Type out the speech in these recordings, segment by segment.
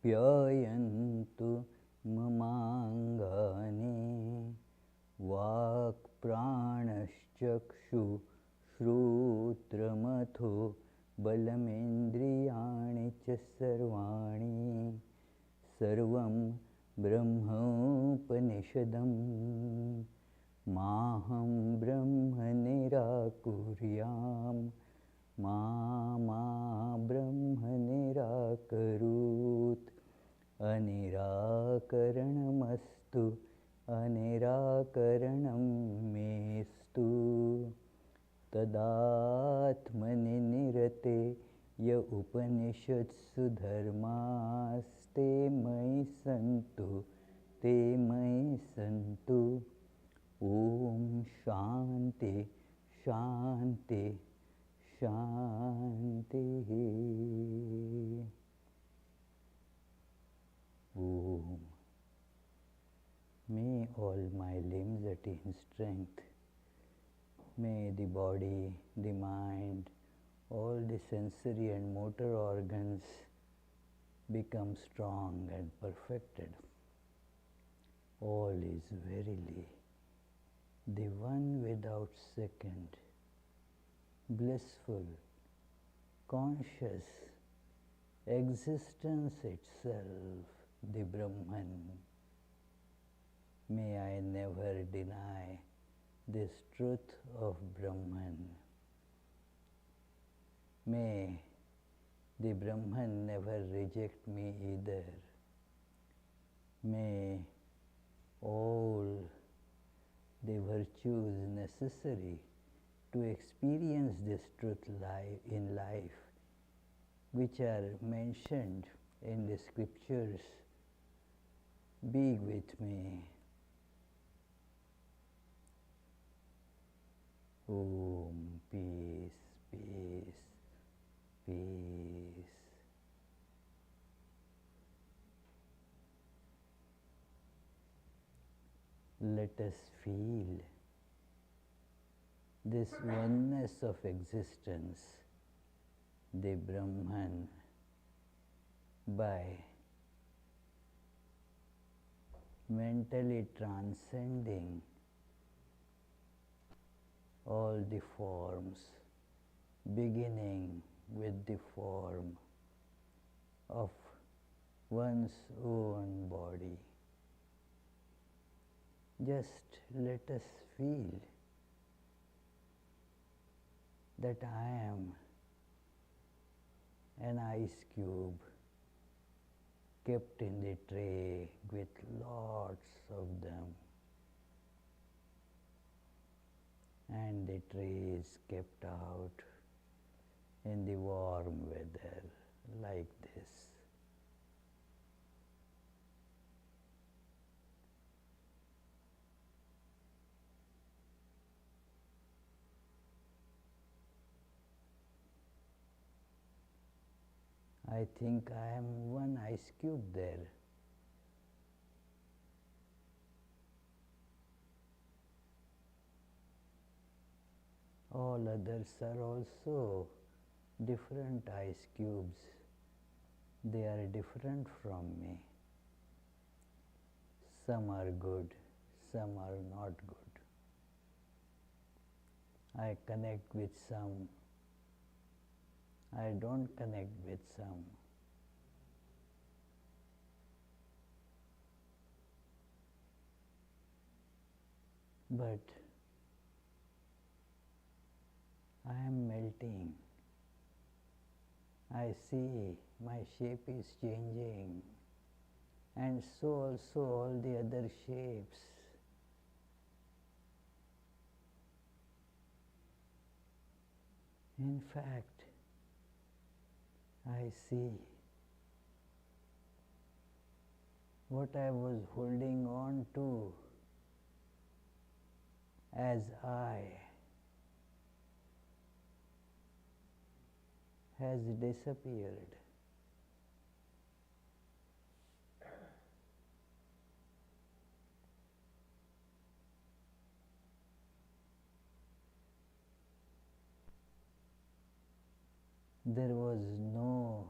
प्यायन्तु ममाङ्गानि वाक्प्राणश्चक्षुश्रोत्रमथो बलमिन्द्रियाणि च सर्वाणि सर्वं ब्रह्मोपनिषदं माहं ब्रह्म निराकुर्यां मा ब्रह्म निराकरोत् अनिराकरणमस्तु अनिराकरणं मेस्तु तदात्मनि निरते य उपनिषत्सु धर्मास्ते मयि सन्तु ते मयि सन्तु। ॐ शान्ति शान्ति शान्तिः। Om. May all my limbs attain strength. May the body, the mind, all the sensory and motor organs become strong and perfected. All is verily the one without second, blissful, conscious existence itself, the Brahman. May I never deny this truth of Brahman. May the Brahman never reject me either. May all the virtues necessary to experience this truth in life, which are mentioned in the scriptures, be with me. Om, peace, peace, peace. Let us feel this oneness of existence, the Brahman, by mentally transcending all the forms, beginning with the form of one's own body. Just let us feel that I am an ice cube kept in the tray with lots of them, and the tray is kept out in the warm weather like this. I think I am one ice cube there. All others are also different ice cubes. They are different from me. Some are good, some are not good. I connect with some, I don't connect with some. But I am melting. I see my shape is changing, and so also all the other shapes. In fact, I see what I was holding on to as I has disappeared. There was no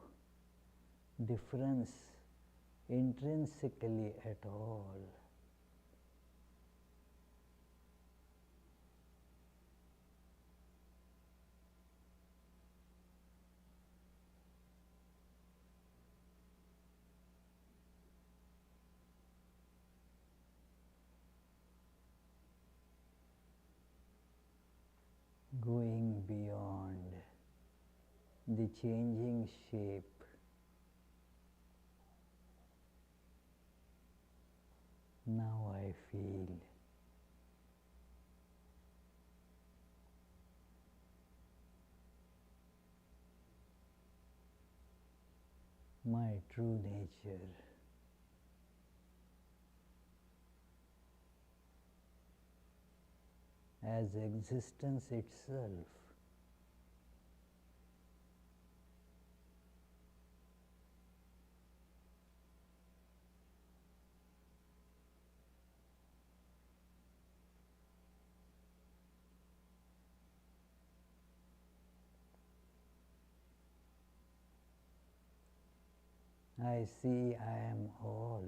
difference intrinsically at all. Going beyond the changing shape, now I feel my true nature as existence itself. I see I am all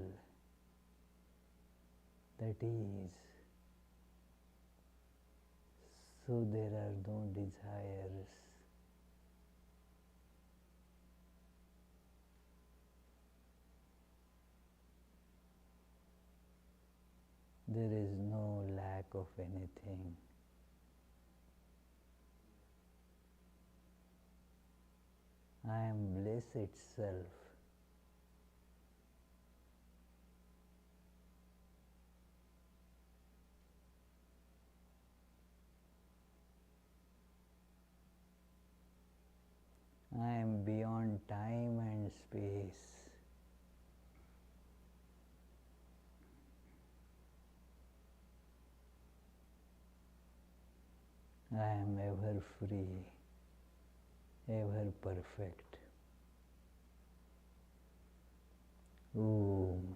that is, so there are no desires. There is no lack of anything. I am bliss itself. I am beyond time and space. I am ever free, ever perfect. Om.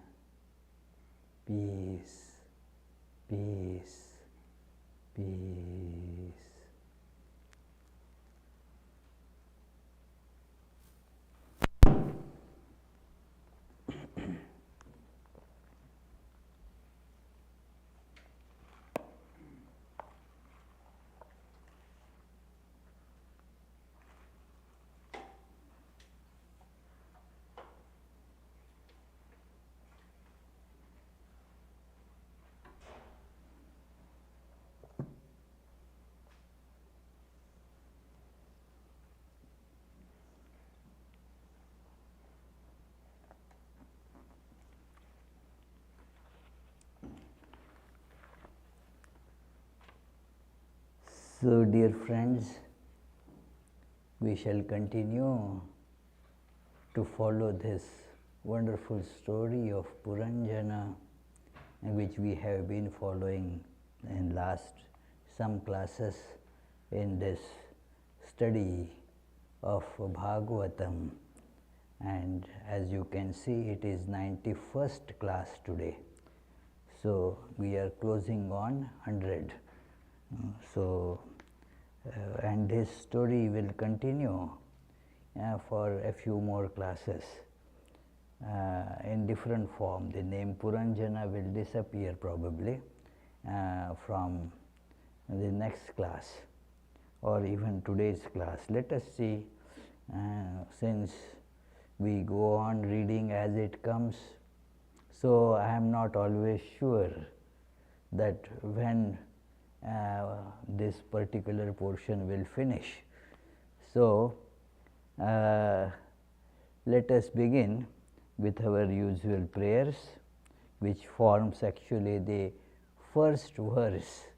Peace, peace, peace. So, dear friends, we shall continue to follow this wonderful story of Puranjana, which we have been following in last some classes in this study of Bhagavatam. And as you can see, it is 91st class today. So, we are closing on 100. And this story will continue for a few more classes in different form. The name Puranjana will disappear probably from the next class or even today's class. Let us see, since we go on reading as it comes, so I am not always sure that when this particular portion will finish. So, let us begin with our usual prayers, which forms actually the first verse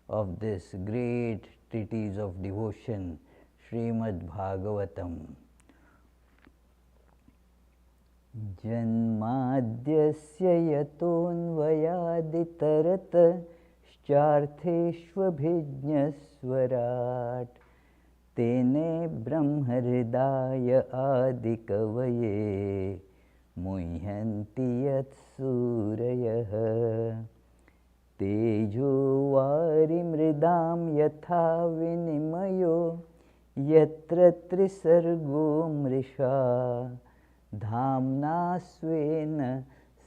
of this great treatise of devotion, Srimad Bhagavatam. Janmadhyasya yatonvayaditarat Chartheshvabhijñasvarat Tene Brahmhridaya Adikavaye Muhyanti Yat Surayah Tejo Varimridam Yatha Vinimayo Yatra Trisargo Mrisha Dhamna svena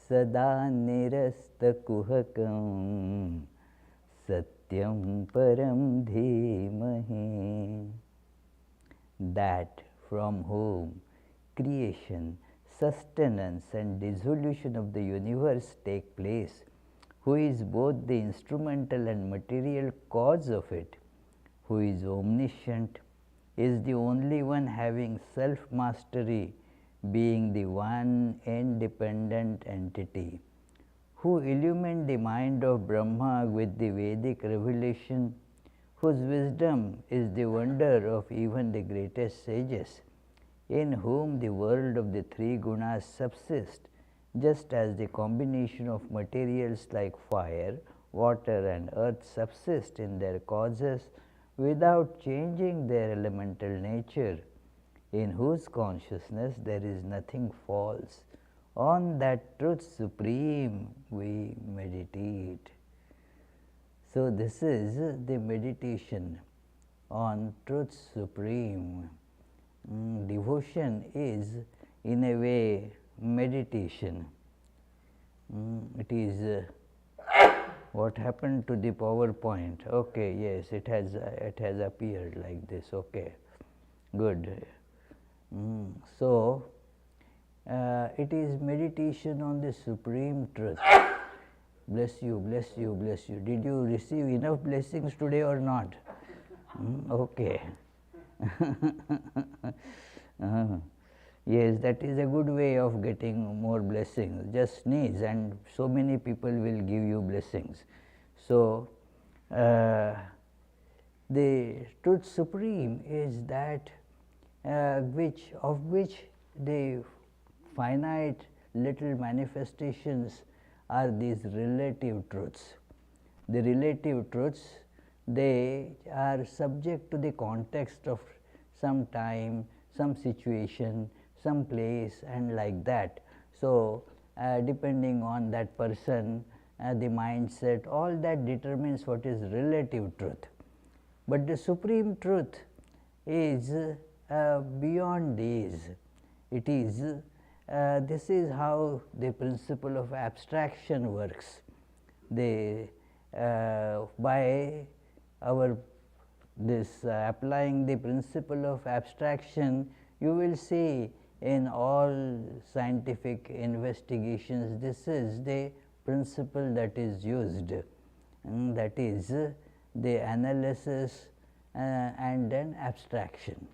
sada nirastakuhakam satyam param dhimahi. That from whom creation, sustenance and dissolution of the universe take place, who is both the instrumental and material cause of it, who is omniscient, is the only one having self-mastery, being the one independent entity, who illumined the mind of Brahma with the Vedic revelation, whose wisdom is the wonder of even the greatest sages, in whom the world of the three gunas subsist, just as the combination of materials like fire, water and earth subsist in their causes without changing their elemental nature, in whose consciousness there is nothing false. On that truth supreme we meditate. So, this is the meditation on truth supreme. Devotion is in a way meditation. It is what happened to the PowerPoint? Okay, yes, it has appeared like this. Okay, good. So, it is meditation on the supreme truth. Bless you, bless you, bless you. Did you receive enough blessings today or not? Okay. Yes, that is a good way of getting more blessings. Just sneeze and so many people will give you blessings. So, the truth supreme is that of which the finite little manifestations are these relative truths. The relative truths, they are subject to the context of some time, some situation, some place and like that. So, depending on that person, the mindset, all that determines what is relative truth. But the supreme truth is beyond these. It is this is how the principle of abstraction works. By our applying the principle of abstraction, you will see in all scientific investigations, this is the principle that is used, and that is the analysis and then abstraction.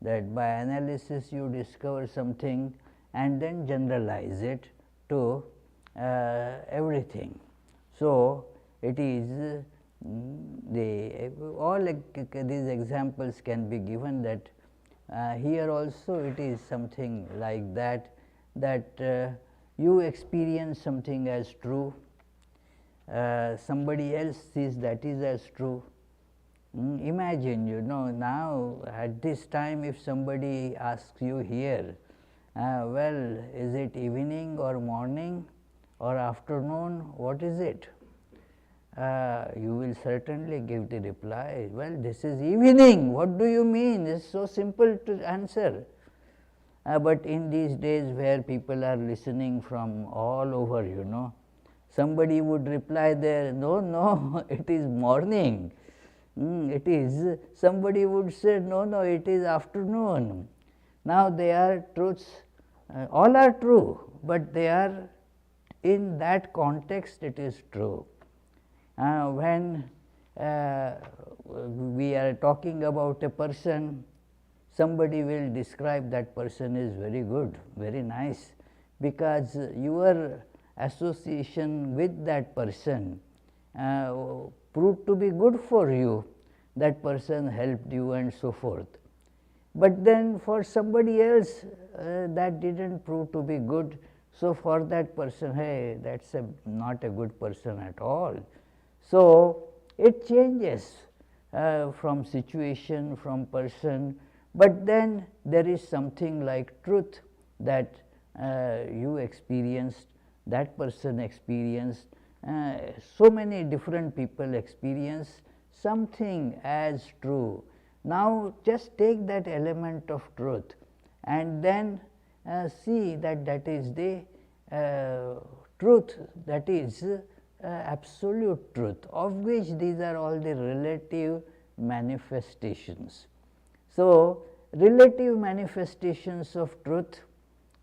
That by analysis you discover something and then generalize it to everything. So, it is all these examples can be given, that here also it is something like that, you experience something as true, somebody else sees that is as true. Imagine, now at this time if somebody asks you here, well, is it evening or morning or afternoon, what is it? You will certainly give the reply, well, this is evening. What do you mean? It is so simple to answer. But in these days where people are listening from all over, somebody would reply there, no, it is morning. It is, somebody would say, no, it is afternoon. Now, they are truths, all are true, but they are in that context it is true. When we are talking about a person, somebody will describe that person is very good, very nice, because your association with that person proved to be good for you, that person helped you and so forth. But then for somebody else that did not prove to be good, so for that person, hey, that is not a good person at all. So, it changes from situation, from person, but then there is something like truth that you experienced, that person experienced, so many different people experience something as true. Now, just take that element of truth and then see that that is the truth, that is absolute truth, of which these are all the relative manifestations. So, relative manifestations of truth,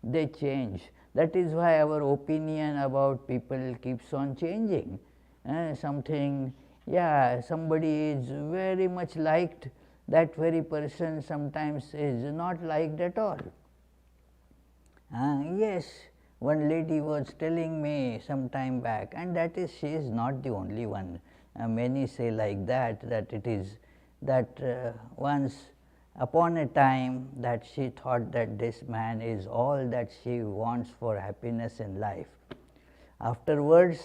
they change. That is why our opinion about people keeps on changing. Something, yeah, somebody is very much liked, that very person sometimes is not liked at all. Yes, one lady was telling me some time back, and that is, she is not the only one. Many say like that, that it is that once upon a time that she thought that this man is all that she wants for happiness in life. Afterwards,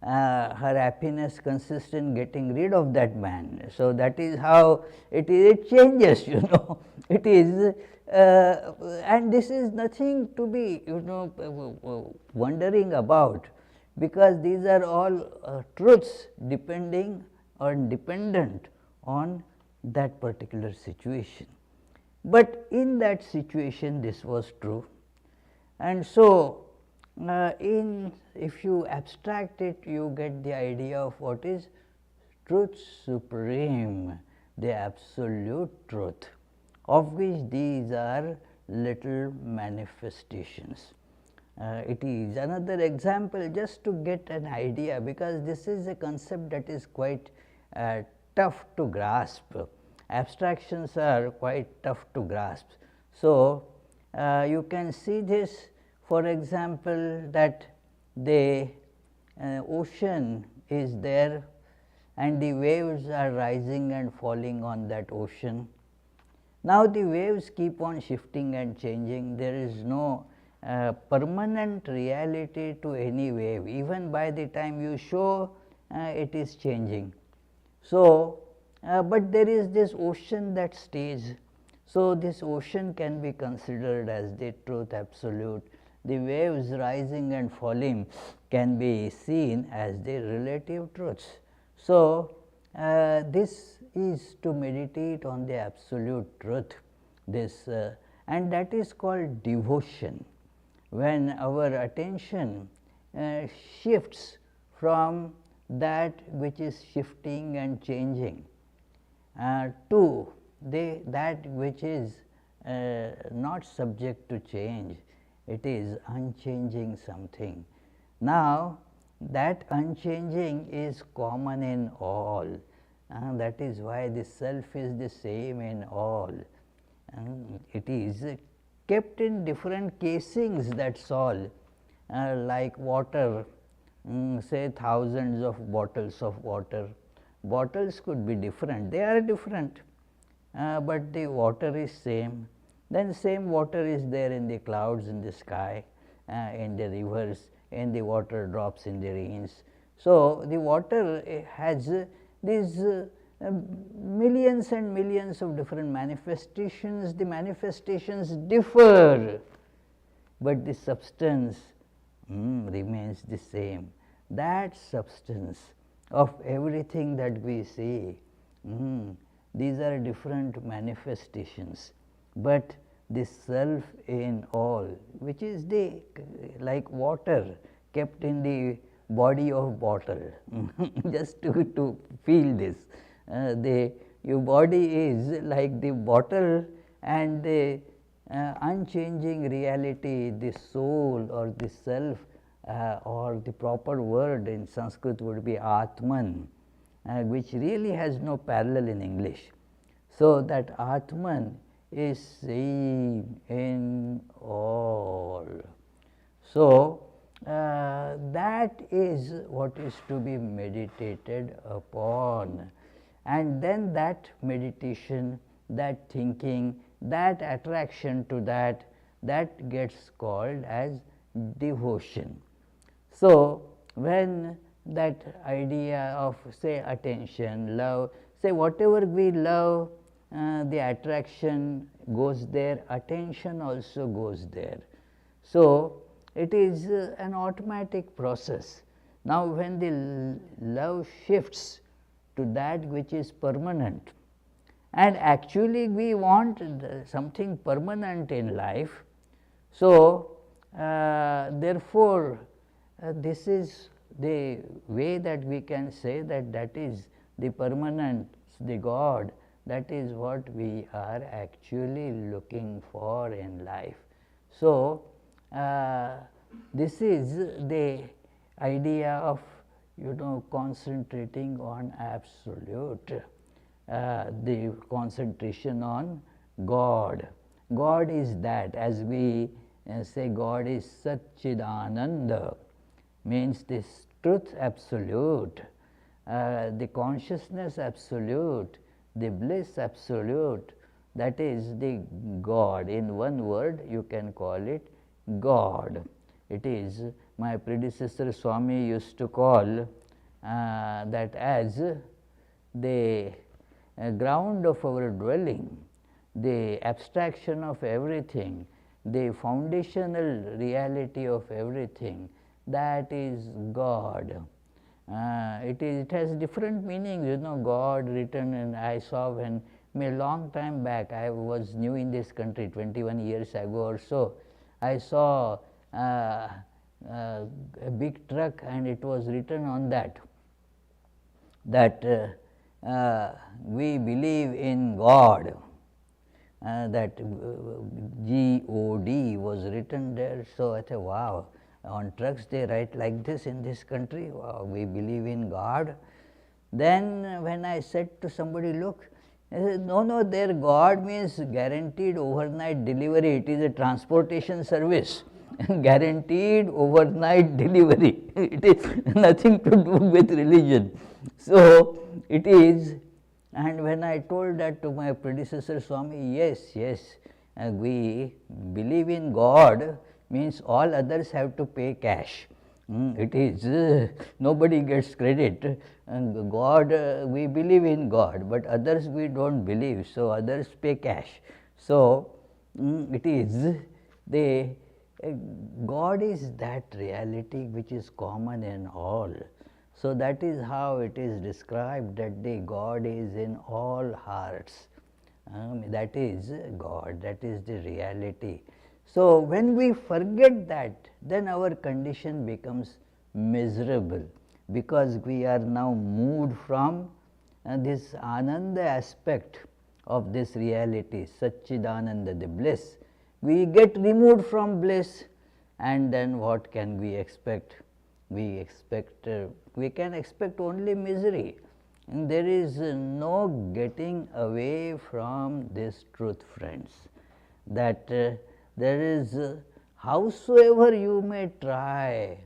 her happiness consists in getting rid of that man. So, that is how it is, it changes, you know, it is and this is nothing to be, you know, wondering about, because these are all truths depending or dependent on that particular situation. But in that situation this was true, and so if you abstract it, you get the idea of what is truth supreme, the absolute truth, of which these are little manifestations. It is another example just to get an idea, because this is a concept that is quite tough to grasp. Abstractions are quite tough to grasp. So, you can see this, for example, that the ocean is there and the waves are rising and falling on that ocean. Now, the waves keep on shifting and changing, there is no permanent reality to any wave, even by the time you show it is changing. So, but there is this ocean that stays. So, this ocean can be considered as the truth absolute. The waves rising and falling can be seen as the relative truths. So, this is to meditate on the absolute truth, this and that is called devotion. When our attention shifts from that which is shifting and changing to that which is not subject to change, it is unchanging something. Now, that unchanging is common in all, that is why the self is the same in all. It is kept in different casings, that is all, like water, say thousands of bottles of water. Bottles could be different, they are different, but the water is same. Then same water is there in the clouds, in the sky, in the rivers, in the water drops in the rains. So, the water has these millions and millions of different manifestations. The manifestations differ, but the substance remains the same. That substance of everything that we see, these are different manifestations, but the self in all, which is the like water kept in the body of bottle, just to feel this. Your body is like the bottle, and the unchanging reality, the soul or the self, or the proper word in Sanskrit would be Atman, which really has no parallel in English. So, that Atman is same in all. So, that is what is to be meditated upon, and then that meditation, that thinking, that attraction to that gets called as devotion. So, when that idea of, say, attention, love, say whatever we love, the attraction goes there, attention also goes there. So, it is an automatic process. Now, when the love shifts to that which is permanent, and actually we want something permanent in life, So, therefore, this is the way that we can say that that is the permanent, the God, that is what we are actually looking for in life. So, this is the idea of concentrating on absolute, the concentration on God. God is that, as we say, God is Satchidananda, means this truth absolute, the consciousness absolute, the bliss absolute, that is the God. In one word you can call it God. It is, my predecessor Swami used to call that as the ground of our dwelling, the abstraction of everything, the foundational reality of everything, that is God. It has different meanings, God written, and I saw when a long time back, I was new in this country 21 years ago or so, I saw a big truck and it was written on that we believe in God. That God was written there. So, I thought, wow, on trucks they write like this in this country, wow, we believe in God. Then when I said to somebody, look, I said, no, their God means guaranteed overnight delivery, it is a transportation service. Guaranteed overnight delivery, it is nothing to do with religion. So, it is. And when I told that to my predecessor Swami, yes, we believe in God means all others have to pay cash. It is, nobody gets credit. And God, we believe in God, but others we do not believe, so others pay cash. So, it is the God is that reality which is common in all. So, that is how it is described, that the God is in all hearts. That is God, that is the reality. So, when we forget that, then our condition becomes miserable, because we are now moved from this Ananda aspect of this reality, Satchidananda, the bliss. We get removed from bliss, and then what can we expect? We can expect only misery. And there is no getting away from this truth, friends, that there is, howsoever you may try,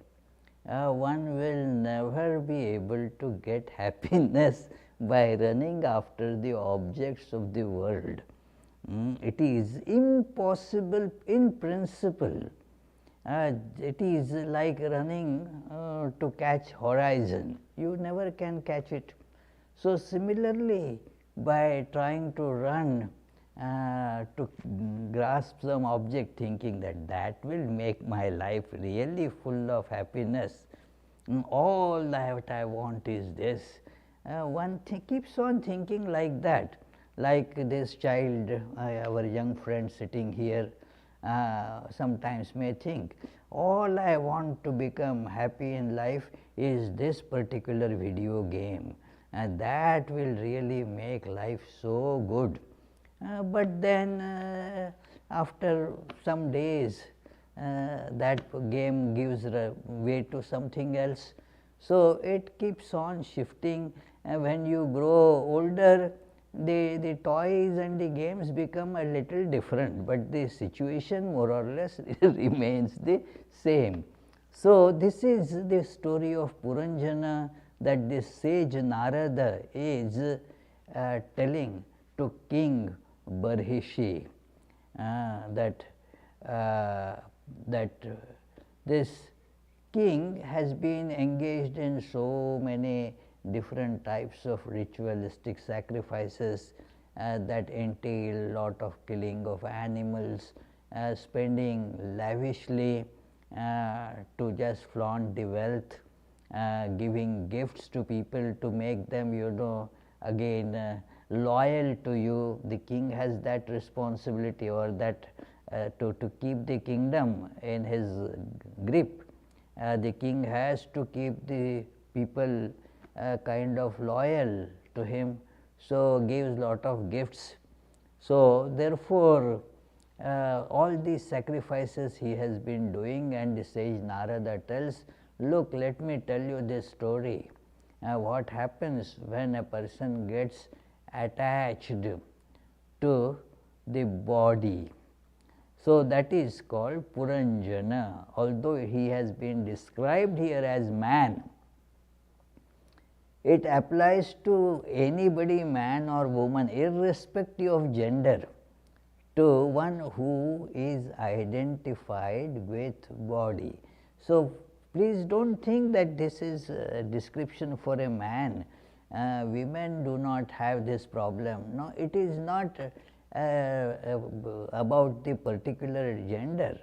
one will never be able to get happiness by running after the objects of the world. It is impossible in principle. It is like running to catch horizon, you never can catch it. So, similarly, by trying to run to grasp some object, thinking that that will make my life really full of happiness, all that I want is this, one keeps on thinking like that, like this child, our young friend sitting here, sometimes may think, all I want to become happy in life is this particular video game, and that will really make life so good. But then after some days, that game gives way to something else. So, it keeps on shifting, and when you grow older, the toys and the games become a little different, but the situation more or less remains the same. So, this is the story of Puranjana, that this sage Narada is telling to King Barhishi, that this king has been engaged in so many different types of ritualistic sacrifices that entail lot of killing of animals, spending lavishly to just flaunt the wealth, giving gifts to people to make them again loyal to you. The king has that responsibility, or that to keep the kingdom in his grip. The king has to keep the people kind of loyal to him, so gives lot of gifts. So, therefore, all these sacrifices he has been doing, and the sage Narada tells, look, let me tell you this story. What happens when a person gets attached to the body. So, that is called Puranjana. Although he has been described here as man, it applies to anybody, man or woman, irrespective of gender, to one who is identified with body. So, please do not think that this is a description for a man. Women do not have this problem. No, it is not about the particular gender.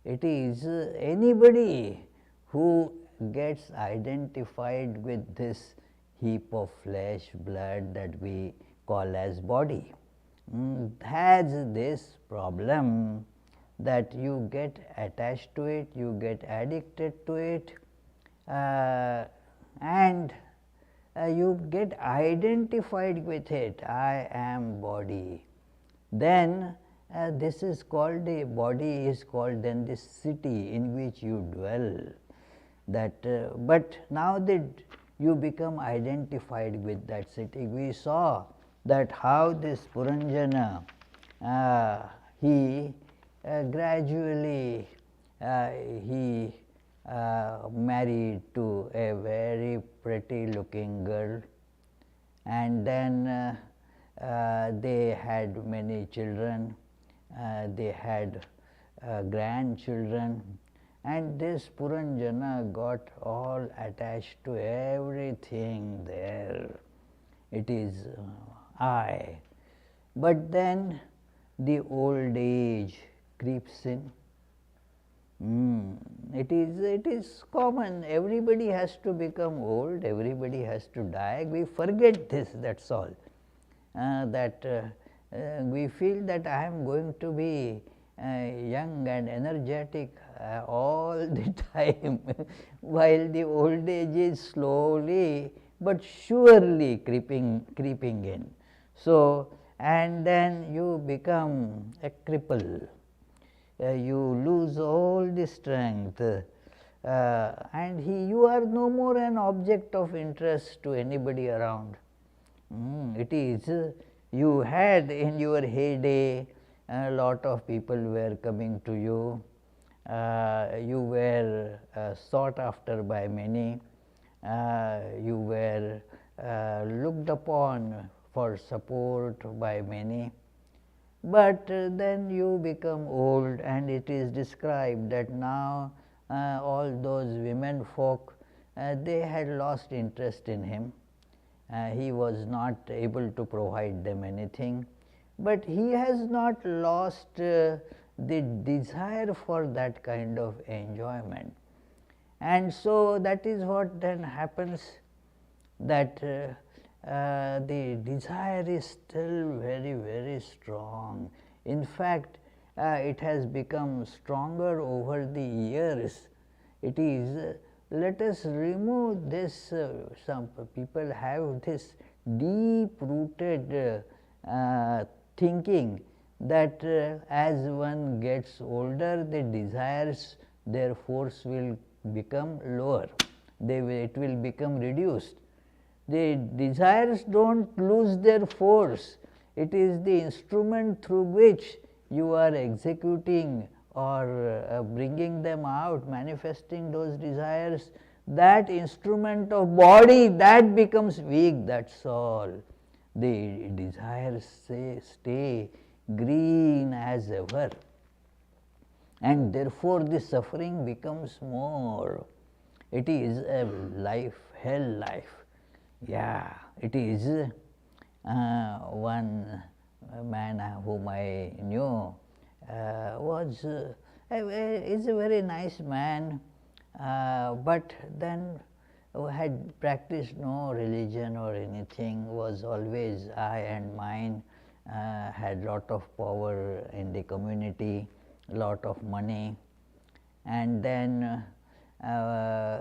It is anybody who gets identified with this heap of flesh, blood that we call as body, has this problem that you get attached to it, you get addicted to it, and you get identified with it. I am body. Then this is called, the body is called then the city in which you dwell. That but now that you become identified with that city, we saw that how this Puranjana, he gradually he married to a very pretty looking girl, and then they had many children, they had grandchildren, and this Puranjana got all attached to everything there. It is I. But then the old age creeps in. It is common. Everybody has to become old. Everybody has to die. We forget this. That's all. We feel that I am going to be young and energetic all the time, while the old age is slowly but surely creeping in. So, and then you become a cripple, you lose all the strength, and you are no more an object of interest to anybody around. It is, you had in your heyday, a lot of people were coming to you, you were sought after by many, you were looked upon for support by many, but then you become old, and it is described that now all those women folk, they had lost interest in him. He was not able to provide them anything, but he has not lost the desire for that kind of enjoyment. And so, that is what then happens, that the desire is still very, very strong. In fact, it has become stronger over the years. It is, let us remove this, some people have this deep rooted thinking that as one gets older, the desires, their force will become lower, it will become reduced. The desires do not lose their force, it is the instrument through which you are executing or bringing them out, manifesting those desires. That instrument of body, that becomes weak, that is all. The desires stay green as ever, and therefore the suffering becomes more. It is a life, hell life. Yeah, it is. One man whom I knew is a very nice man, but then had practiced no religion or anything, was always I and mine, had lot of power in the community, lot of money. And then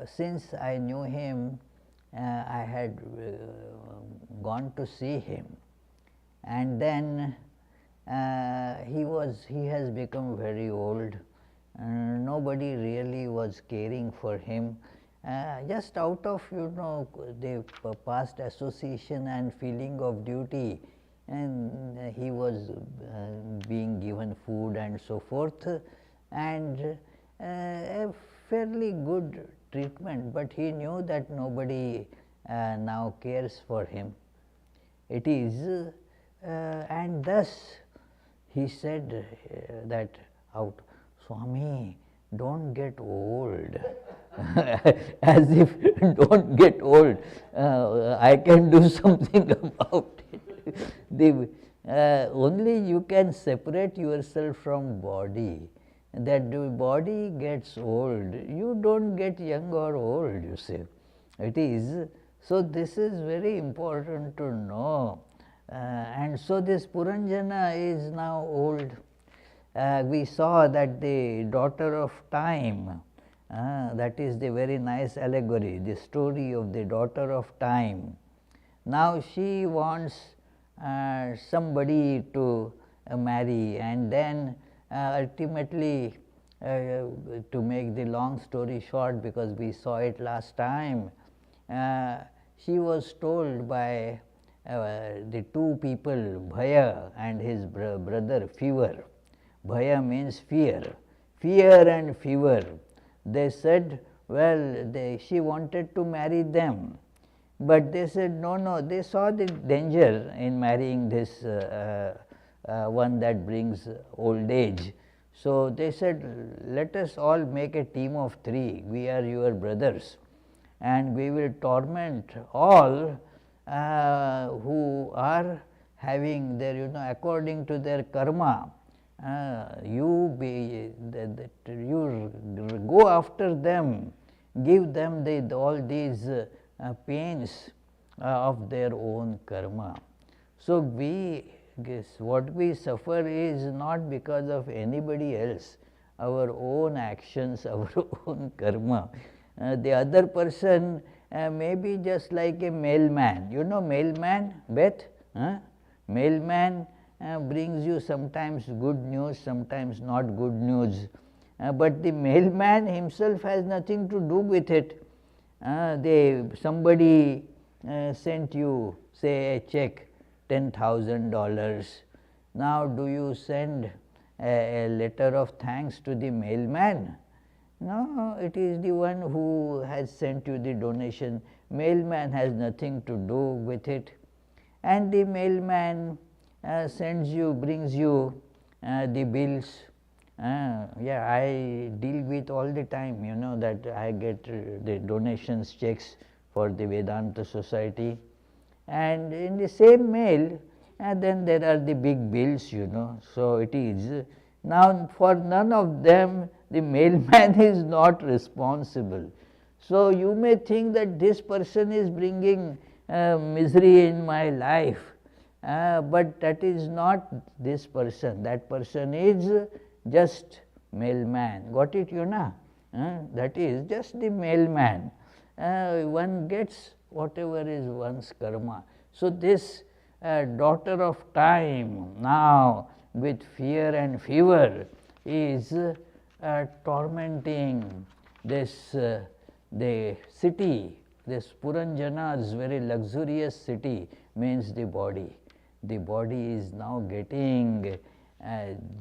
since I knew him, I had gone to see him, and then he has become very old. Nobody really was caring for him. Just out of the past association and feeling of duty, and he was being given food and so forth, and a fairly good treatment, but he knew that nobody now cares for him. It is and thus he said that out, Swami, don't get old. As if don't get old, I can do something about it. Only you can separate yourself from body. That the body gets old, you don't get young or old, you see. It is, so this is very important to know. And so this Puranjana is now old. We saw that the daughter of time, that is the very nice allegory, the story of the daughter of time. Now she wants somebody to marry, and then ultimately, to make the long story short, because we saw it last time, she was told by the two people, Bhaya and his brother Fever. Bhaya means fear, fear and fever. They said, well, she wanted to marry them, but they said no, no, they saw the danger in marrying this one that brings old age. So they said, let us all make a team of 3, we are your brothers, and we will torment all who are having their, according to their karma. You go after them, give them all these pains of their own karma. So what we suffer is not because of anybody else, our own actions, our own karma. The other person may be just like a mailman. You know mailman, Beth? Mailman brings you sometimes good news, sometimes not good news. But the mailman himself has nothing to do with it. Somebody sent you, say, a check, $10,000. Now, do you send a letter of thanks to the mailman? No, it is the one who has sent you the donation. Mailman has nothing to do with it. And the mailman brings you the bills. Yeah, I deal with all the time, that I get the donations checks for the Vedanta Society. And in the same mail, then there are the big bills, So it is. Now, for none of them, the mailman is not responsible. So you may think that this person is bringing misery in my life, but that is not this person. That person is just mailman. Got it, that is just the mailman. One gets whatever is one's karma. So this daughter of time now with fear and fever is tormenting this the city. This Puranjana's very luxurious city means the body. The body is now getting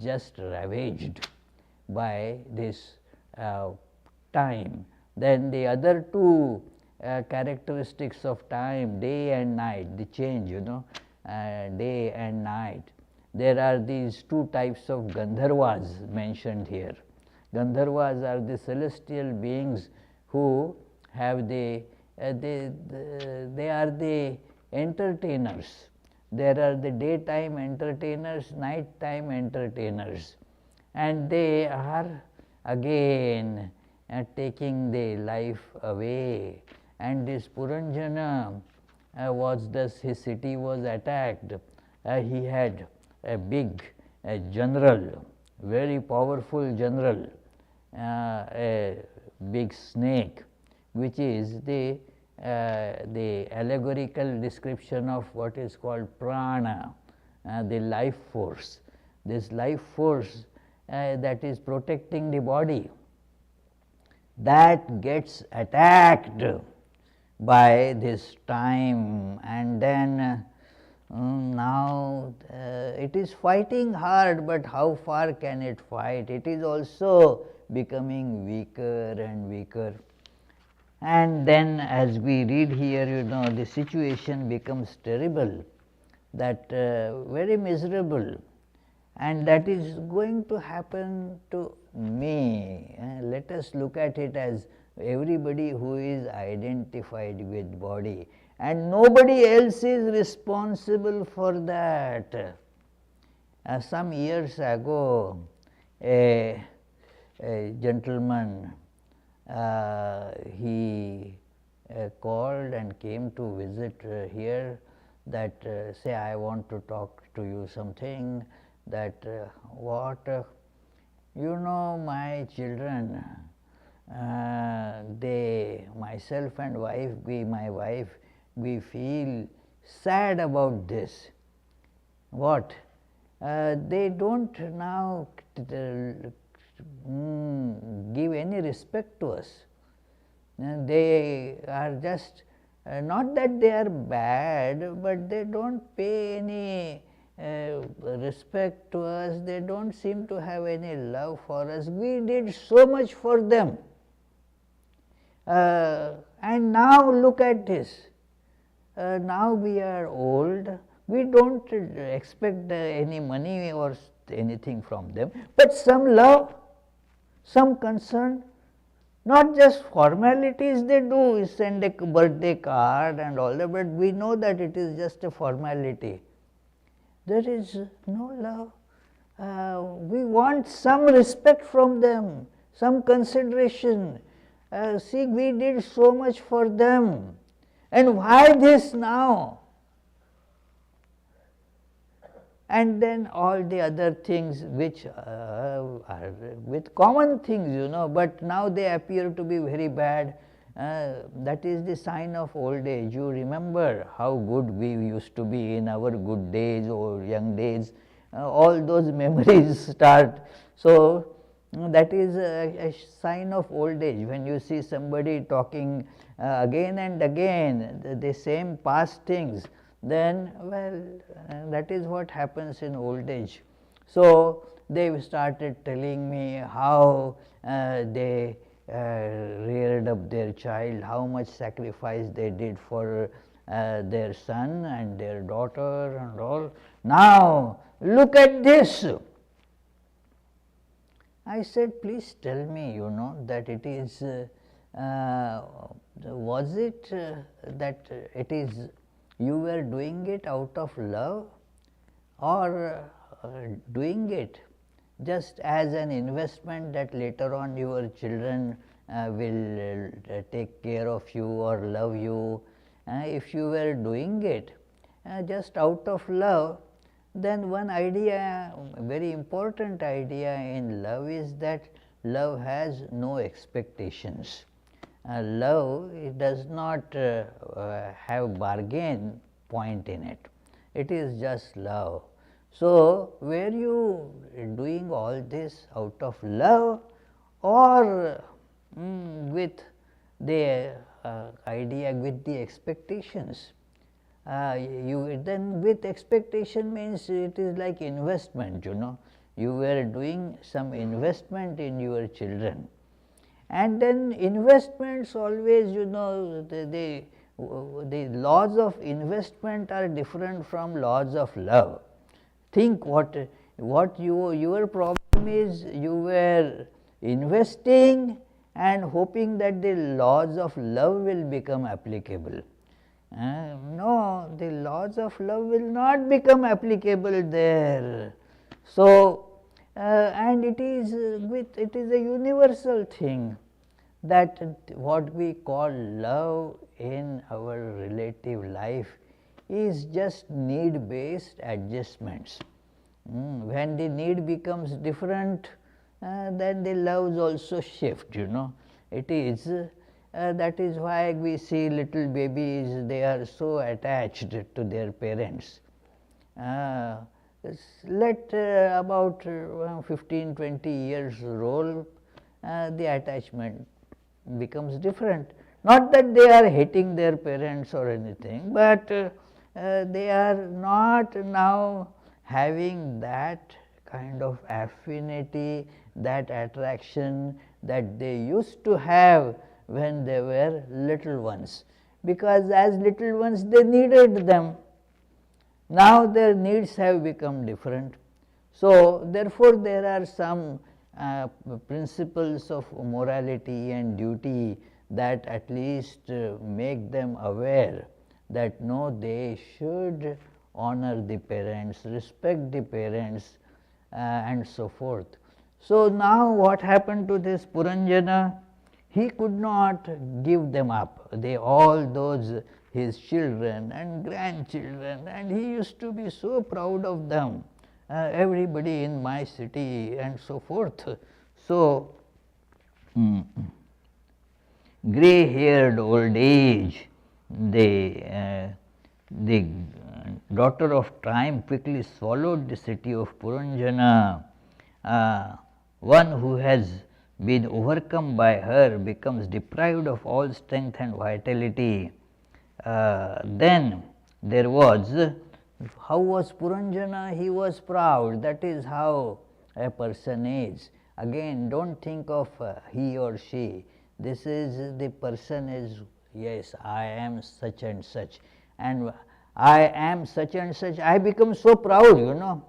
just ravaged by this time. Then the other two characteristics of time, day and night, the change, day and night. There are these two types of Gandharvas mentioned here. Gandharvas are the celestial beings who have they are the entertainers. There are the daytime entertainers, nighttime entertainers, and they are again taking the life away. And this Puranjana was thus, his city was attacked. He had a big general very powerful general, a big snake, which is the allegorical description of what is called prana, the life force. This life force that is protecting the body, that gets attacked by this time, and then now it is fighting hard, but how far can it fight? It is also becoming weaker and weaker. And then as we read here, the situation becomes terrible, that very miserable, and that is going to happen to me. Let us look at it as everybody who is identified with body, and nobody else is responsible for that. Some years ago, a gentleman, he called and came to visit here, that say, I want to talk to you something, that my children, they, myself and my wife, we feel sad about this. What? They don't now give any respect to us. They are just, not that they are bad, but they don't pay any respect to us, they don't seem to have any love for us. We did so much for them, and now look at this. Now we are old, we don't expect any money or anything from them, but some love, some concern. Not just formalities they do, send a birthday card and all that, but we know that it is just a formality. There is no love. We want some respect from them, some consideration. See, we did so much for them, and why this now? And then all the other things which are with common things, but now they appear to be very bad. That is the sign of old age. You remember how good we used to be in our good days or young days. All those memories start. So that is a sign of old age. When you see somebody talking again and again the same past things, then that is what happens in old age. So they started telling me how they reared up their child, how much sacrifice they did for their son and their daughter and all. Now look at this. I said, please tell me, that it is, was it that it is you were doing it out of love, or doing it just as an investment that later on your children will take care of you or love you? If you were doing it just out of love, then one idea, very important idea in love, is that love has no expectations. Love, it does not have bargain point in it. It is just love. So were you doing all this out of love, or with the idea, with the expectations? You then, with expectation means it is like investment, you were doing some investment in your children. And then investments always, the laws of investment are different from laws of love. Think what your problem is, you were investing and hoping that the laws of love will become applicable. No, the laws of love will not become applicable there. So, and it is a universal thing, that what we call love in our relative life is just need based adjustments. When the need becomes different, then the loves also shift, It is that is why we see little babies, they are so attached to their parents. Let about 15-20 years roll, the attachment becomes different. Not that they are hating their parents or anything, but they are not now having that kind of affinity, that attraction that they used to have when they were little ones, because as little ones they needed them. Now their needs have become different. So, therefore, there are some principles of morality and duty that at least make them aware that no, they should honor the parents, respect the parents and so forth. So, now what happened to this Puranjana? He could not give them up, all those his children and grandchildren, and he used to be so proud of them, everybody in my city and so forth. So, grey haired old age, the daughter of time quickly swallowed the city of Puranjana. One who has been overcome by her becomes deprived of all strength and vitality. Then there was, how was Puranjana? He was proud. That is how a person is. Again, don't think of he or she. This is the person is, yes, I am such and such, and I am such and such. I become so proud,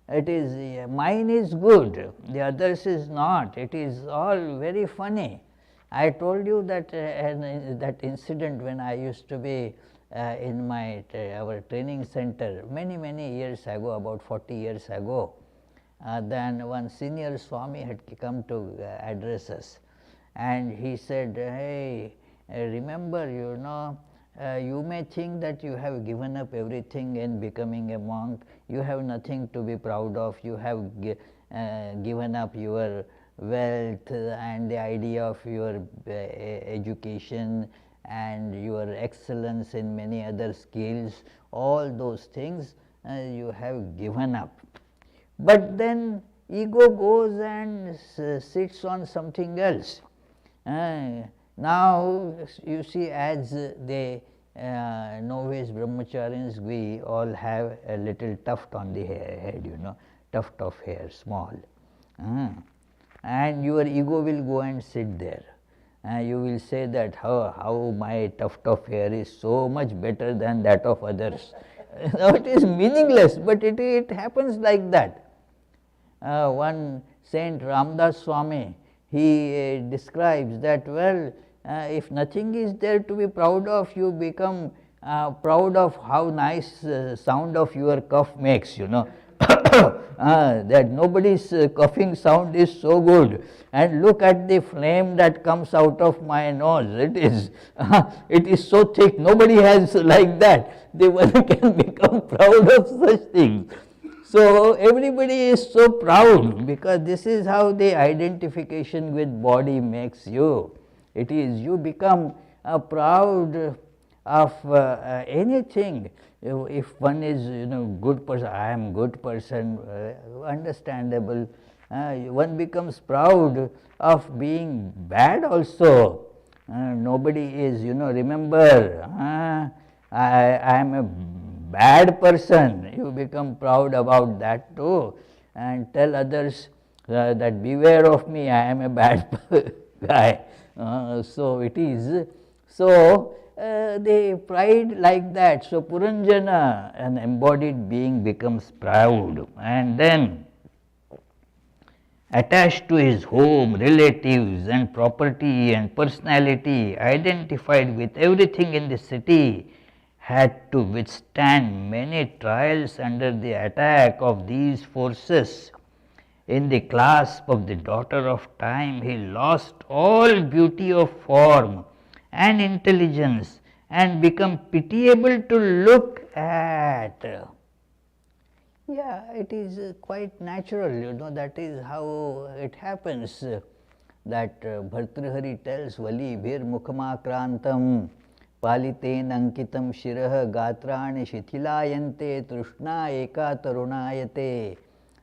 It is mine is good, the others is not. It is all very funny. I told you that that incident when I used to be in my our training center many years ago, about 40 years ago. Then one senior Swami had come to address us, and he said, "Hey, remember, you may think that you have given up everything in becoming a monk. You have nothing to be proud of. You have given up your wealth and the idea of your education and your excellence in many other skills. All those things you have given up." But then ego goes and sits on something else. Now you see, as the novice brahmacharis, we all have a little tuft on the head, tuft of hair, small, and your ego will go and sit there. You will say that how my tuft of hair is so much better than that of others. Now it is meaningless, but it happens like that. One Saint Ramdas Swami, he describes that, well, if nothing is there to be proud of, you become proud of how nice sound of your cough makes, that nobody's coughing sound is so good, and look at the flame that comes out of my nose, it is so thick, nobody has like that. The one can become proud of such things. So everybody is so proud, because this is how the identification with body makes you. It is, you become proud of anything. If one is good person, I am good person, understandable. One becomes proud of being bad also. Nobody is, remember, I am a bad person. You become proud about that too, and tell others that beware of me, I am a bad guy. So it is. So the pride like that. So Puranjana, an embodied being, becomes proud, and then attached to his home, relatives and property and personality, identified with everything in the city, had to withstand many trials under the attack of these forces. In the clasp of the daughter of time, he lost all beauty of form and intelligence and become pitiable to look at. Yeah, it is quite natural, that is how it happens. That Bhartrihari tells, Vali bhir mukhamakrantam paliten ankitam shirah gatrani shithilayante trishna eka tarunayate.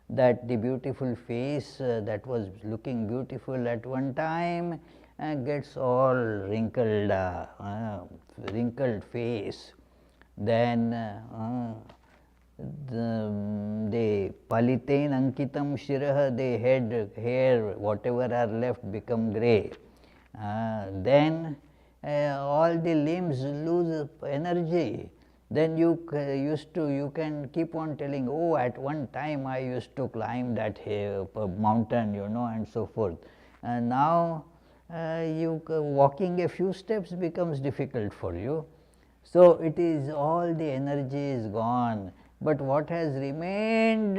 That the beautiful face that was looking beautiful at one time gets all wrinkled face. Then the palitein ankitam shirah, the head hair whatever are left become grey. Then all the limbs lose energy. Then you can keep on telling, oh, at one time I used to climb that mountain, and so forth. And now walking a few steps becomes difficult for you. So, it is all the energy is gone, but what has remained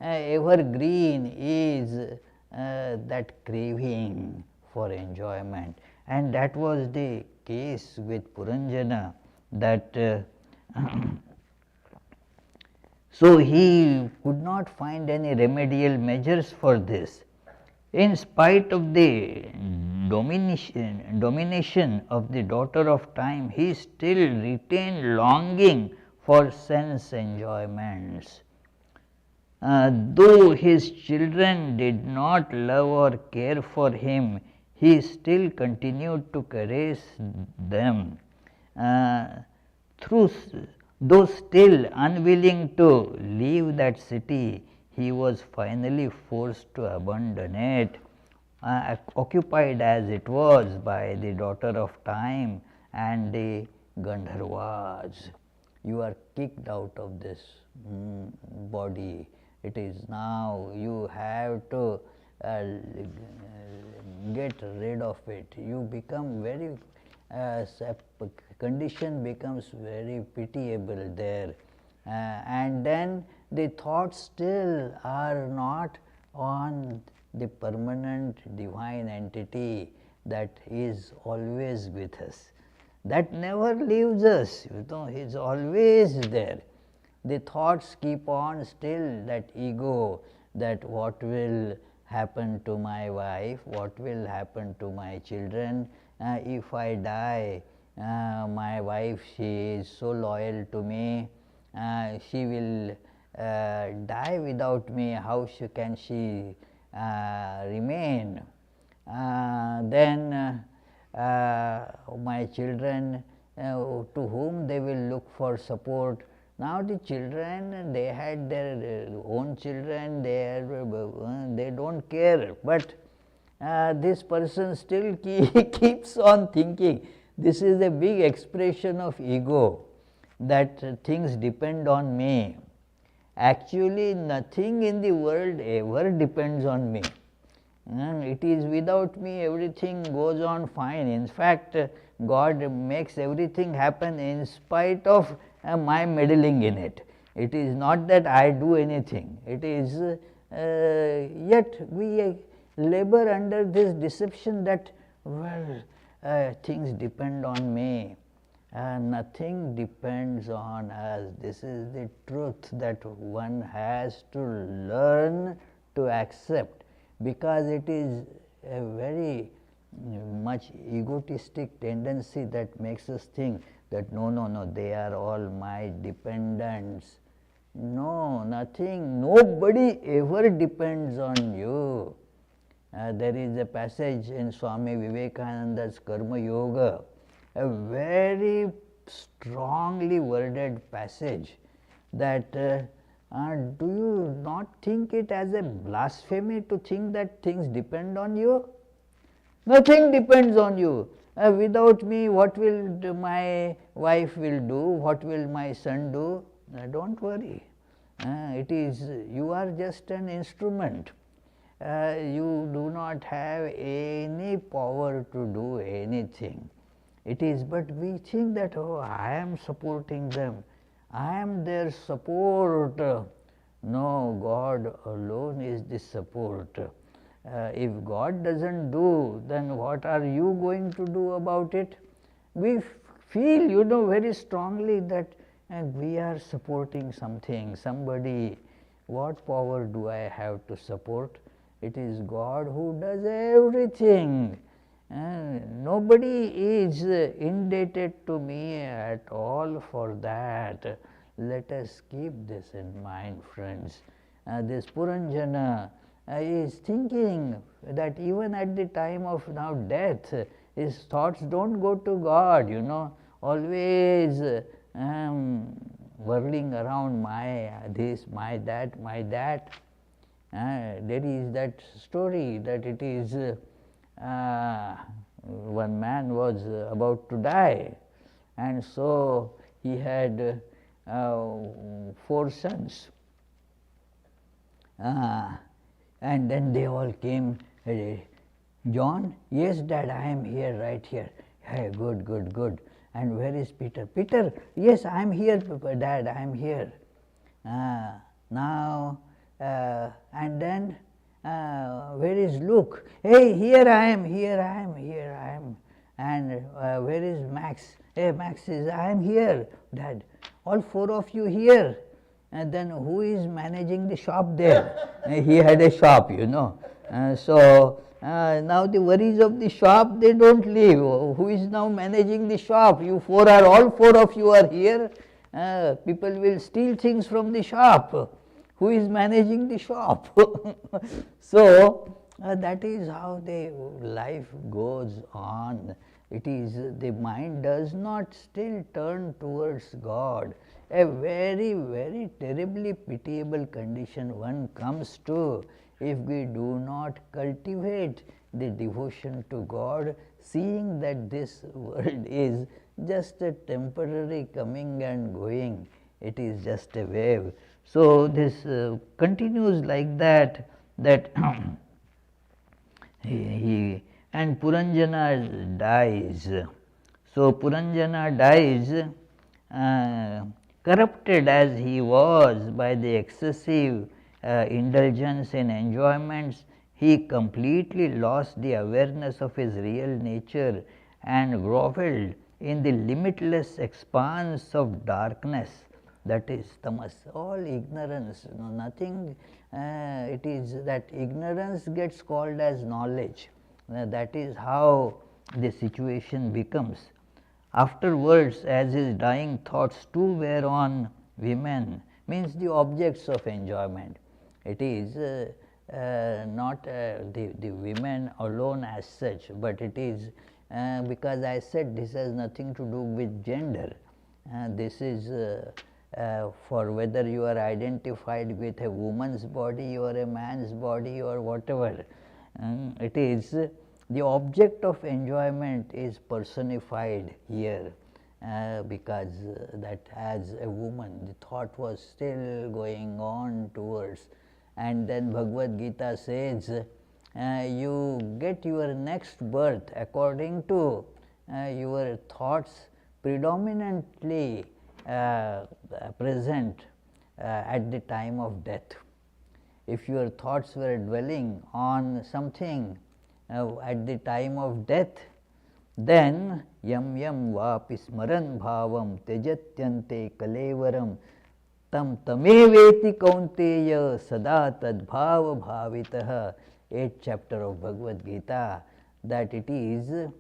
evergreen is that craving for enjoyment, and that was the case with Puranjana, that so he could not find any remedial measures for this. In spite of the domination of the daughter of time, he still retained longing for sense enjoyments. Though his children did not love or care for him, he still continued to caress them. Through, though still unwilling to leave that city, he was finally forced to abandon it, occupied as it was by the daughter of time and the Gandharvas. You are kicked out of this body. It is now you have to get rid of it. You become very condition becomes very pitiable there, and then the thoughts still are not on the permanent divine entity that is always with us, that never leaves us, he is always there. The thoughts keep on still, that ego, that what will happen to my wife, what will happen to my children, if I die, my wife, she is so loyal to me, she will die without me, how can she remain? Then my children, to whom they will look for support. Now the children, they had their own children, they do not care, but this person still keeps on thinking. This is a big expression of ego, that things depend on me. Actually, nothing in the world ever depends on me. It is without me, everything goes on fine. In fact, God makes everything happen in spite of my meddling in it. It is not that I do anything. It is yet we labor under this deception that, well, things depend on me. Nothing depends on us. This is the truth that one has to learn to accept, because it is a very much egotistic tendency that makes us think that no, they are all my dependents. No, nothing, nobody ever depends on you. There is a passage in Swami Vivekananda's Karma Yoga, a very strongly worded passage, that do you not think it as a blasphemy to think that things depend on you? Nothing depends on you. Without me, what will my wife will do? What will my son do? Don't worry. It is, you are just an instrument. You do not have any power to do anything. It is, but we think that, oh, I am supporting them, I am their support. No, God alone is the support. If God does not do, then what are you going to do about it? We feel, very strongly that and we are supporting something, somebody. What power do I have to support? It is God who does everything. Nobody is indebted to me at all for that. Let us keep this in mind, friends. This Puranjana is thinking that even at the time of now death, his thoughts don't go to God, always whirling around my this, my that, my that. There is that story that it is one man was about to die, and so he had 4 sons. And then they all came. John, yes, Dad, I am here, right here. Hey, good, good, good. And where is Peter? Peter, yes, I am here, Dad, I am here. Now, and then where is Luke? Hey, here I am, here I am, here I am. And where is Max? Hey, Max says, I am here, Dad. All 4 of you here. And then who is managing the shop there? He had a shop, so now the worries of the shop, they don't leave. Who is now managing the shop? You all 4 of you are here. People will steal things from the shop. Who is managing the shop? So that is how the life goes on. It is the mind does not still turn towards God. A very, very terribly pitiable condition one comes to if we do not cultivate the devotion to God, seeing that this world is just a temporary coming and going, it is just a wave. So this continues like that and Puranjana dies. So Puranjana dies, corrupted as he was by the excessive indulgence in enjoyments. He completely lost the awareness of his real nature and grovelled in the limitless expanse of darkness, that is tamas, all ignorance, nothing. It is that ignorance gets called as knowledge. That is how the situation becomes. Afterwards, as his dying thoughts too were on women, means the objects of enjoyment. It is not the women alone as such, but it is because I said this has nothing to do with gender. This is for whether you are identified with a woman's body or a man's body or whatever. It is the object of enjoyment is personified here because that as a woman the thought was still going on towards, and then Bhagavad Gita says you get your next birth according to your thoughts predominantly present at the time of death. If your thoughts were dwelling on something at the time of death, then yam yam vapi smaran bhavam tejatyante kalevaram tam tameveti kaunteya sada tad bhava bhavitah. 8th chapter of Bhagavad Gita, that it is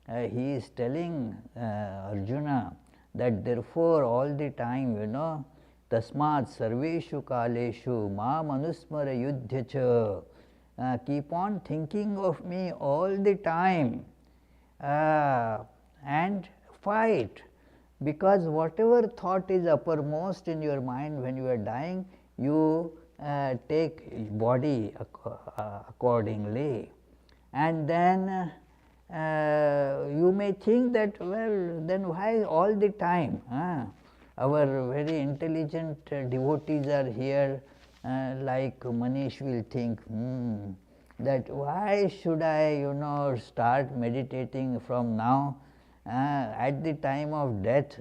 he is telling Arjuna that therefore all the time, tasmat sarveshu kaleshu ma manusmara yudhya cha, keep on thinking of me all the time and fight, because whatever thought is uppermost in your mind when you are dying, you take body accordingly. And then you may think that, well, then why all the time? Our very intelligent devotees are here, like Manish will think, that why should I, start meditating from now? At the time of death,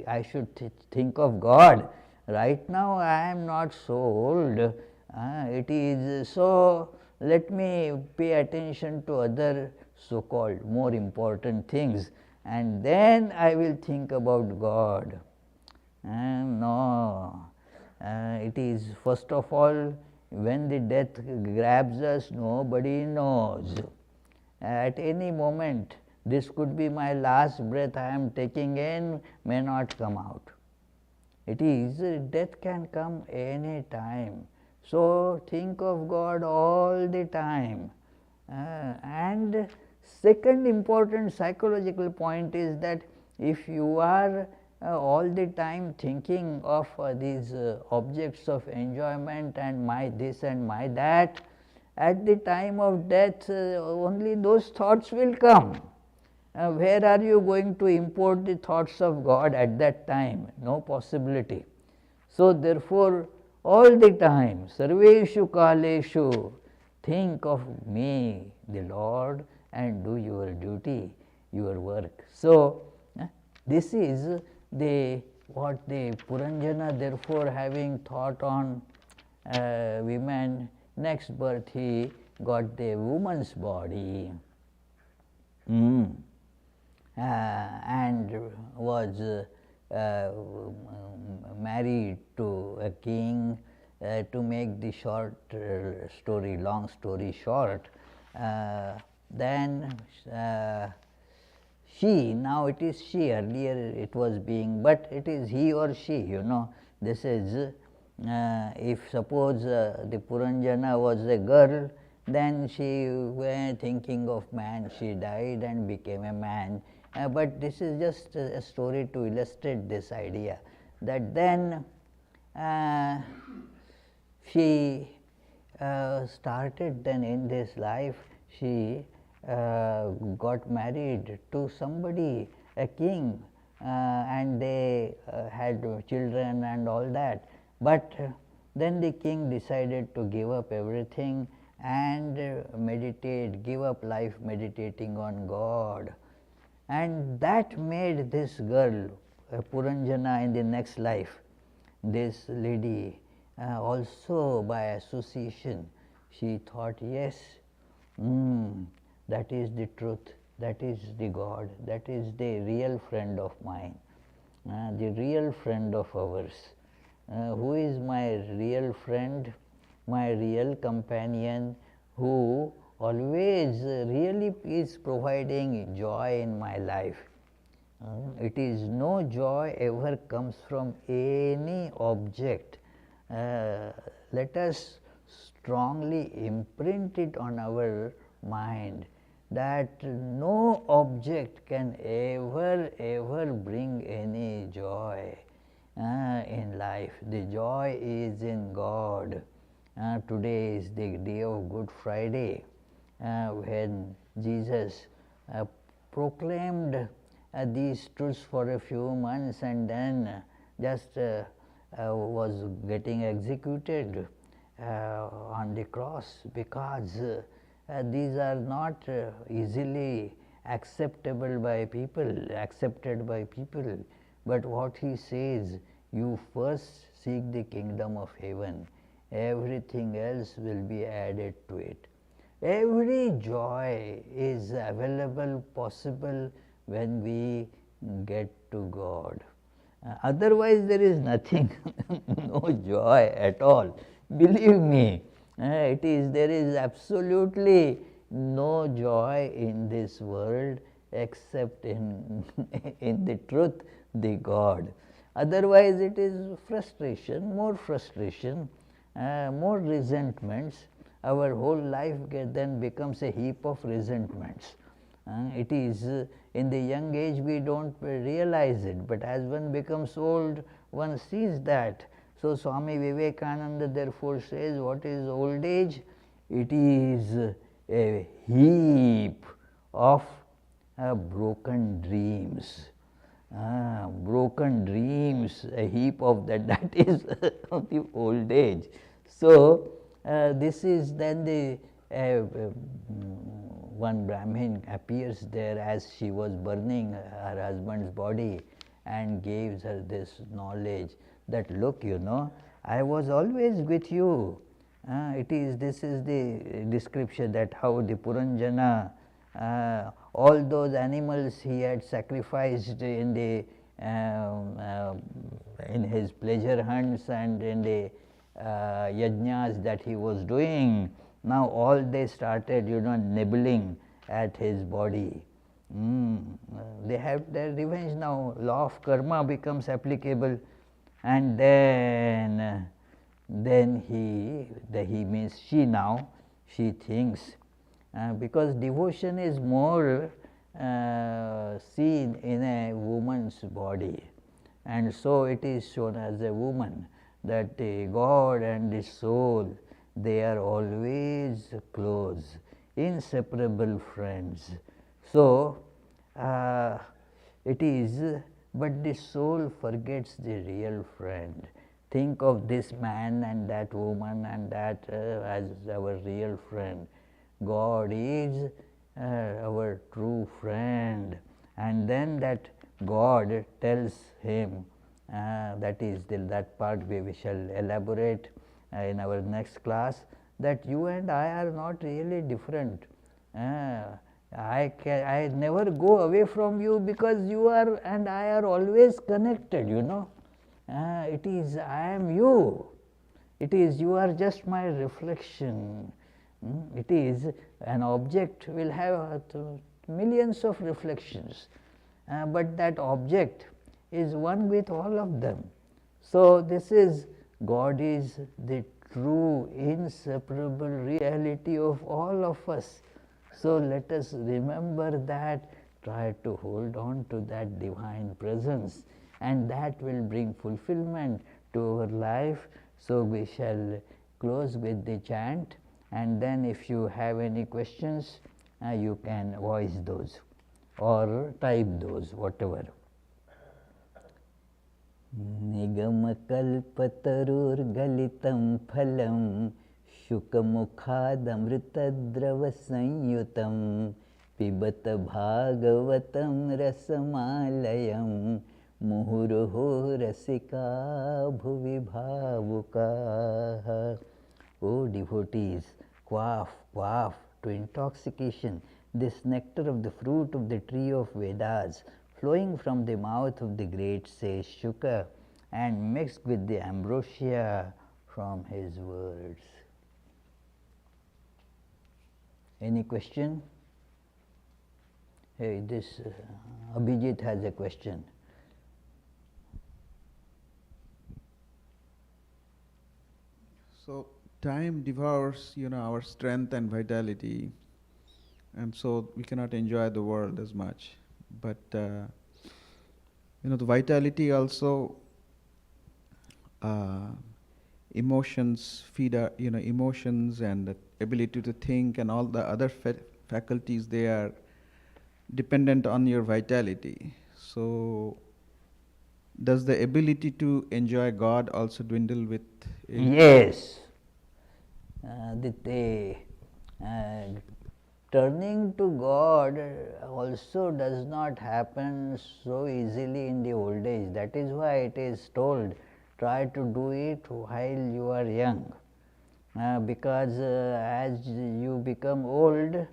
I should think of God. Right now, I am not so old. It is so. Let me pay attention to other so-called more important things, and then I will think about God. No, it is first of all when the death grabs us, nobody knows. At any moment, this could be my last breath I am taking in, may not come out. It is, death can come any time. So, think of God all the time. And second important psychological point is that if you are all the time thinking of these objects of enjoyment and my this and my that, at the time of death only those thoughts will come. Where are you going to import the thoughts of God at that time? No possibility. So, therefore, all the time, sarveshu kaleshu, think of me, the Lord, and do your duty, your work. So, this is the what the Puranjana, therefore, having thought on women, next birth he got the woman's body. And was married to a king. To make the short story, long story short, then she, now it is she, earlier it was being, but it is he or she, this is, if suppose the Puranjana was a girl, then she were thinking of man, she died and became a man. But this is just a story to illustrate this idea, that then she started then in this life, she got married to somebody, a king, and they had children and all that. But then the king decided to give up everything and meditate, give up life meditating on God. And that made this girl, Puranjana, in the next life, this lady, also by association, she thought, yes, that is the truth, that is the God, that is the real friend of mine, the real friend of ours. Who is my real friend, my real companion, who always really is providing joy in my life. It is no joy ever comes from any object. Let us strongly imprint it on our mind that no object can ever bring any joy in life. The joy is in God. Today is the day of Good Friday, when Jesus proclaimed these truths for a few months and then just was getting executed on the cross, because these are not easily accepted by people. But what he says, you first seek the kingdom of heaven, everything else will be added to it. Every joy is available, possible when we get to God. Otherwise there is nothing, no joy at all. Believe me, there is absolutely no joy in this world except in the truth, the God. Otherwise it is frustration, more resentments. Our whole life then becomes a heap of resentments. It is in the young age we don't realize it, but as one becomes old, one sees that. So Swami Vivekananda therefore says, what is old age? It is a heap of broken dreams. Broken dreams, a heap of that is the old age. So this is then the one Brahmin appears there as she was burning her husband's body and gives her this knowledge that, look, I was always with you. This is the description, that how the Puranjana, all those animals he had sacrificed in the in his pleasure hunts and in the yajnas that he was doing. Now all they started, nibbling at his body. They have their revenge now. Law of karma becomes applicable, and then he means she now, she thinks, because devotion is more seen in a woman's body, and so it is shown as a woman, that the God and the soul, they are always close, inseparable friends. So, it is, but the soul forgets the real friend. Think of this man and that woman and that as our real friend. God is our true friend, and then that God tells him, that part we shall elaborate in our next class, that you and I are not really different. I never go away from you, because you are and I are always connected, it is I am you, it is you are just my reflection. It is an object will have millions of reflections, but that object is one with all of them. So, this is God is the true inseparable reality of all of us. So, let us remember that, try to hold on to that divine presence, and that will bring fulfillment to our life. So, we shall close with the chant, and then if you have any questions, you can voice those or type those, whatever. Nigamakалпатарургalitam phalam शुकमुखादमृतद्रवसंयुतं पिबत भागवतं रसमालयं मुहुर्मुहुः रसिका bhuvi bhavukaः. O devotees, quaff, quaff to intoxication this nectar of the fruit of the tree of Vedas, flowing from the mouth of the great sage Shuka and mixed with the ambrosia from his words. Any question? Hey, this Abhijit has a question. So, time devours, our strength and vitality, and so we cannot enjoy the world as much. But the vitality also, emotions feed our, emotions and the ability to think and all the other faculties, they are dependent on your vitality. So, does the ability to enjoy God also dwindle with age? Yes. Turning to God also does not happen so easily in the old age. That is why it is told, try to do it while you are young, because as you become old,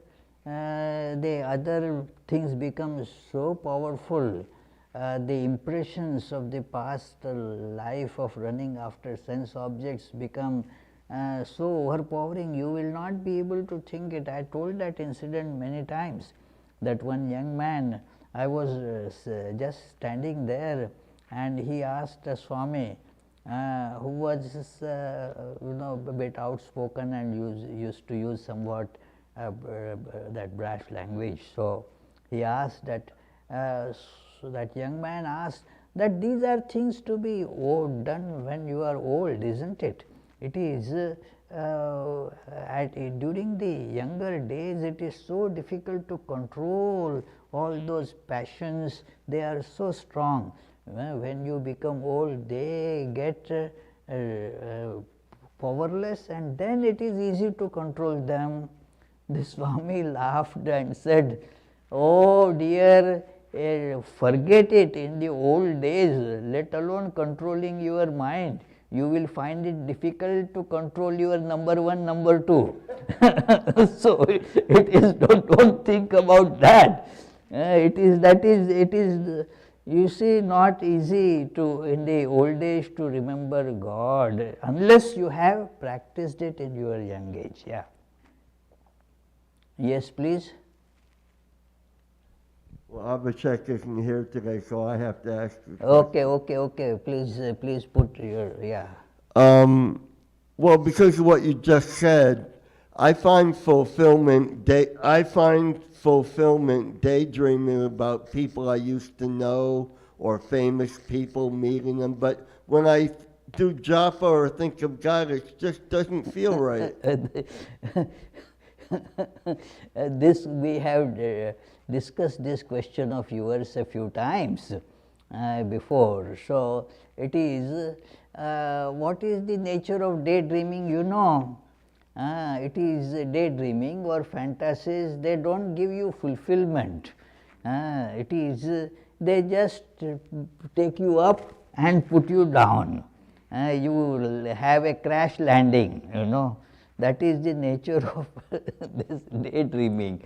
the other things become so powerful. The impressions of the past life of running after sense objects become so overpowering, you will not be able to think it. I told that incident many times, that one young man, I was just standing there, and he asked a Swami, who was a bit outspoken and used to use somewhat that brash language. So, he asked that, so that young man asked that these are things to be done when you are old, isn't it? It is during the younger days, it is so difficult to control all those passions, they are so strong. When you become old, they get powerless, and then it is easy to control them. The Swami laughed and said, "Oh dear, forget it in the old days, let alone controlling your mind. You will find it difficult to control your number one, number two." So, it is, don't think about that. It is You see, not easy to in the old age to remember God unless you have practiced it in your young age. Yeah. Yes, please. Well, Abhishek isn't here today, so I have to ask you. Okay. Please put your, yeah. Well, because of what you just said, I find fulfillment daydreaming about people I used to know or famous people, meeting them. But when I do japa or think of God, it just doesn't feel right. This we have discussed this question of yours a few times before. So, it is what is the nature of daydreaming, you know. It is daydreaming or fantasies, they do not give you fulfillment. It is they just take you up and put you down. You will have a crash landing, you know. That is the nature of this daydreaming.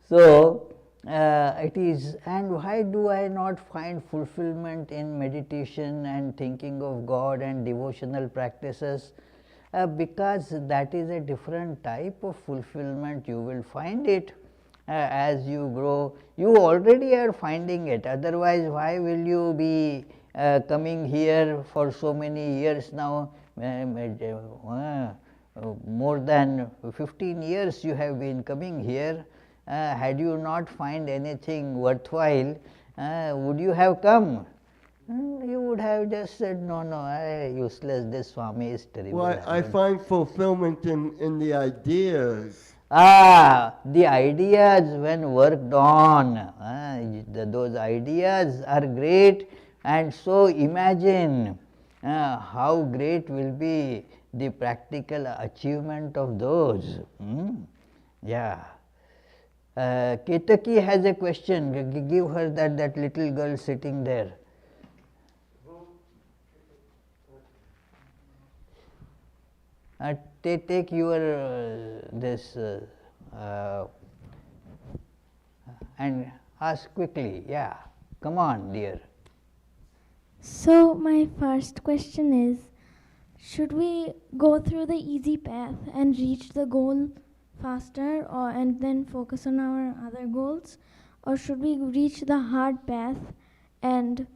So, it is, and why do I not find fulfillment in meditation and thinking of God and devotional practices? Because that is a different type of fulfillment. You will find it as you grow. You already are finding it, otherwise why will you be coming here for so many years now? More than 15 years you have been coming here. Had you not find anything worthwhile, would you have come? You would have just said, no, useless, this Swami is terrible. Well, I find fulfillment in the ideas. The ideas when worked on, those ideas are great, and so imagine how great will be the practical achievement of those. Yeah. Ketaki has a question, give her that little girl sitting there. Take your this and ask quickly. Yeah, come on, dear. So my first question is, should we go through the easy path and reach the goal faster, and then focus on our other goals, or should we reach the hard path and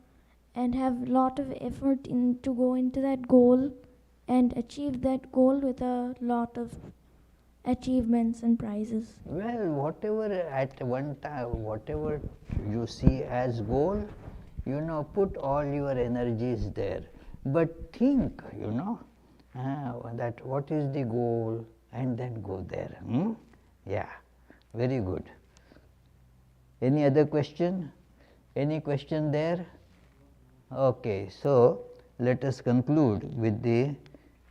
have lot of effort to go into that goal and achieve that goal with a lot of achievements and prizes? Well, whatever at one time, whatever you see as goal, you know, put all your energies there. But think, you know, that what is the goal, and then go there. Yeah, very good. Any other question? Any question there? Okay, so let us conclude with the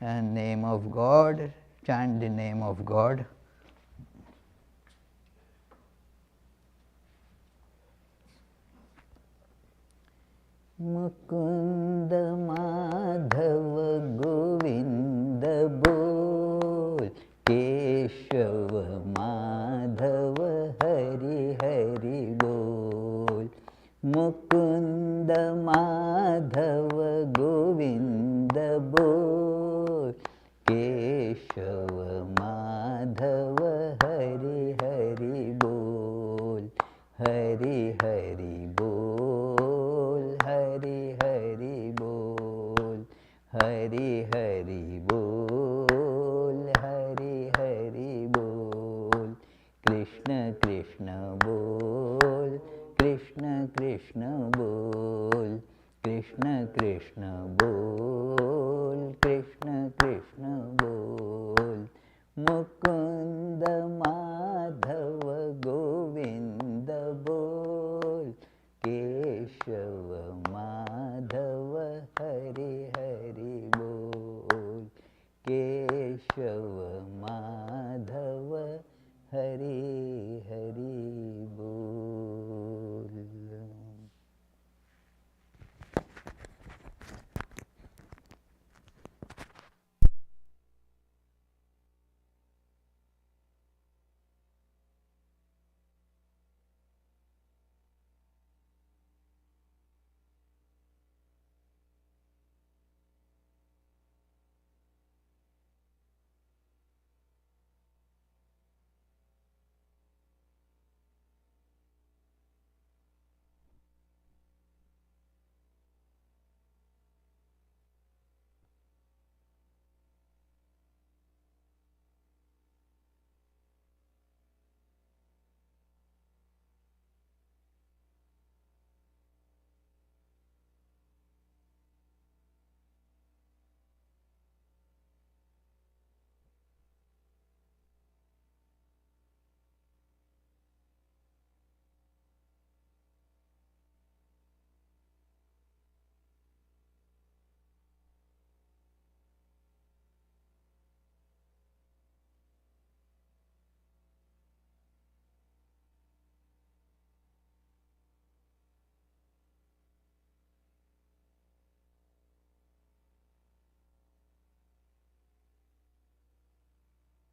name of God, chant the name of God. Mukunda Madhava Govinda Bol, Keshava Madhava Hari Hari Bol. Mukunda Madhava Govinda Bol, Keshava Madhava Hari Hari Bol. Hari Hari Bol, Hari Hari Bol, Hari Hari Bol, Hari Hari Bol. Krishna Krishna Bol, Krishna Krishna Bol, Krishna Krishna Bol, Krishna Krishna Bol.